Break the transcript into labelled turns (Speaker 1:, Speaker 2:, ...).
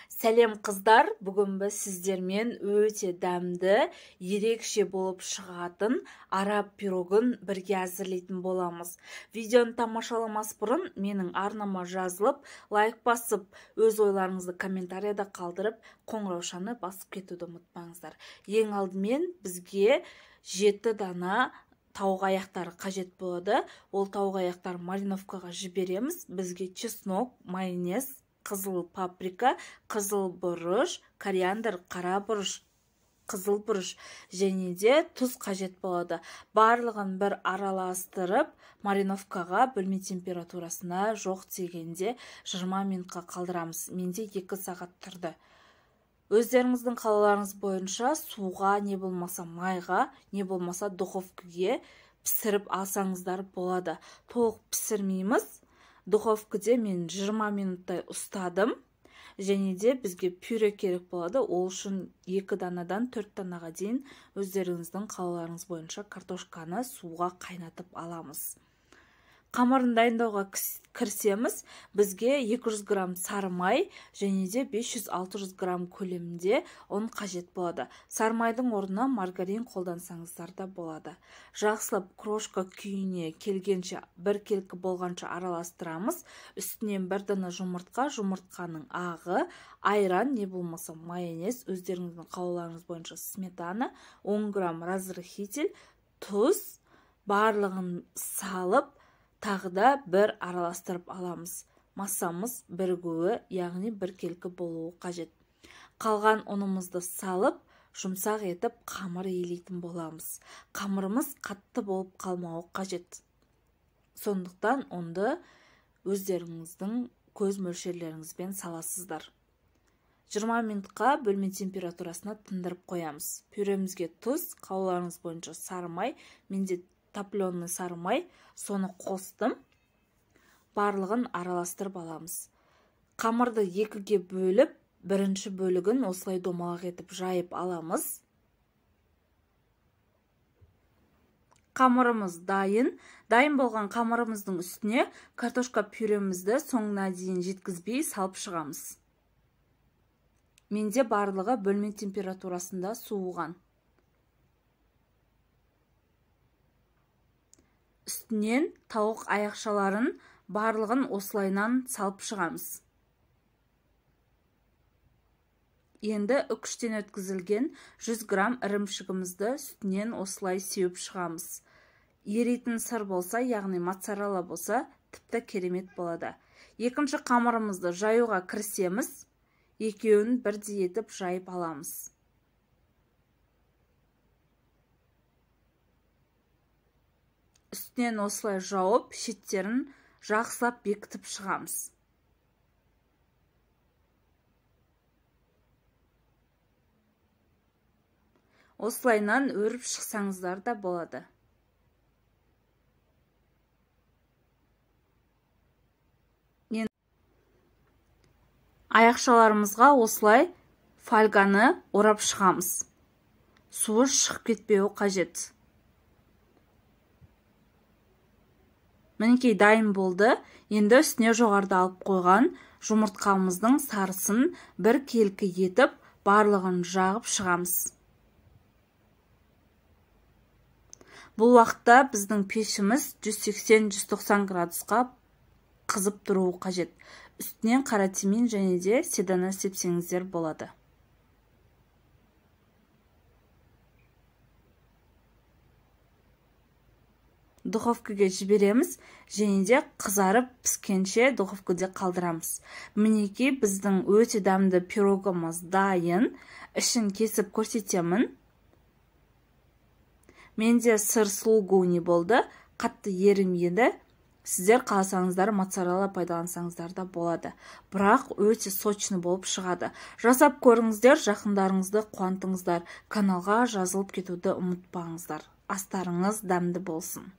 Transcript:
Speaker 1: Сәлем қыздар, бүгін біз сіздермен өте дәмді, ерекше болып шығатын араб пирогын бірге әзірлейтін боламыз. Видеоны тамашаламас бұрын менің арнама жазылып, лайк басып, өз ойларыңызды комментарияда қалдырып, қоңыраушаны басып кетуді ұмытпаңыздар. Ең алдымен бізге 7 дана тауық аяқтары қажет болады. Ол тауық аяқтар мариновкаға жібереміз. Бізге чеснок, майонез, қызыл паприка, қызыл бұрыш, кориандр, қара бұрыш, қызыл бұрыш және де тұз қажет болады. Барлығын бір араластырып, мариновкаға бөлме температурасына жоқ дегенде 20 минутқа қалдырамыз. Менде 2 сағат тұрды. Өздеріңіздің қалауларыңыз бойынша суға, не болмаса майға, не болмаса духовкаге пісіріп алсаңыздар болады. Толық пісірмейміз. Духовкаде мен 20 минуттай ұстадым. Және де бізге пюре керек болады. Ол үшін 2 данадан 4 данаға дейін өздеріңіздің қалауларыңыз бойынша картошканы суға қайнатып аламыз. Қамырын дайындауға кірісеміз. Бізге 200 грамм сары май және де 500-600 грамм көлемінде ұн қажет болады. Сары майдың орнына маргарин қолдансаңыздар да болады. Жақсылап крошка күйіне келгенше, бір келкі болғанша араластырамыз. Үстінен 1 дана жұмыртқа, жұмыртқаның ағы, айран, не болмаса майонез, өздеріңіздің қалауларыңыз бойынша сметана, 10 грамм разрыхитель, тұз, барлығын салып, тағы да бір араластырып аламыз. Массамыз бірігуі, яғни бір келкі болуы қажет. Қалған ұнымызды салып, жұмсақ етіп қамыр елейтін боламыз. Қамырымыз қатты болып қалмауы қажет. Сондықтан онды өздеріңіздің көз мөлшерлеріңізбен саласыздар. 20 минутқа бөлме температурасына тындырып қоямыз. Пюремізге тұз, қалауларыңыз бойынша сары май, менде топленый сары май, соны қостым. Барлығын араластырып аламыз. Қамырды 2-ге бөліп, бірінші бөлігін осылай домалақ етіп жайып аламыз. Қамырымыз дайын. Дайын болған қамырымыздың үстіне картошка пюремізді соңына дейін жеткізбей салып шығамыз. Менде барлығы бөлме температурасында суыған. Үстінен тауық аяқшаларын барлығын осылайнан салып шығамыз. Енді үкіштен өткізілген 100 грамм ірімшігімізді үстінен осылай сеуіп шығамыз. Еритін сыр болса, яғни моцарелла болса, тіпті керемет болады. Екінші қамырымызды жаюға кірісеміз. Екеуін бірдей етіп жайып аламыз. Үстінен осылай жауып, шеттерін жақсылап бекітіп шығамыз. Осылайнан өріп шықсаңыздар да болады. Аяқшаларымызға осылай фольганы орап шығамыз. Суы шығып кетпеуі қажет. Мінекей дайын болды. Енді үстіне жоғарыда алып қойған жұмыртқамыздың сарысын бір келкі етіп, барлығын жағып шығамыз. Бұл уақытта біздің пешіміз 180-190 градусқа қызып тұруы қажет. Үстінен қара тимин және де седана сепсеңіздер болады. Духовкаге жібереміз, және де қызарып піскенше духовкаде қалдырамыз. Мінекей біздің өте дәмді пирогымыз дайын. Ішін кесіп көрсетемін. Менде сыр сулугуни болды. Қатты ерімеді. Сіздер қаласаңыздар моцарелла пайдалансаңыздар да болады. Бірақ өте сочный болып шығады. Жасап көріңіздер, жақындарыңызды қуантыңыздар. Каналға жазылып кетуді ұмытпаңыздар. Астарыңыз дәмді болсын.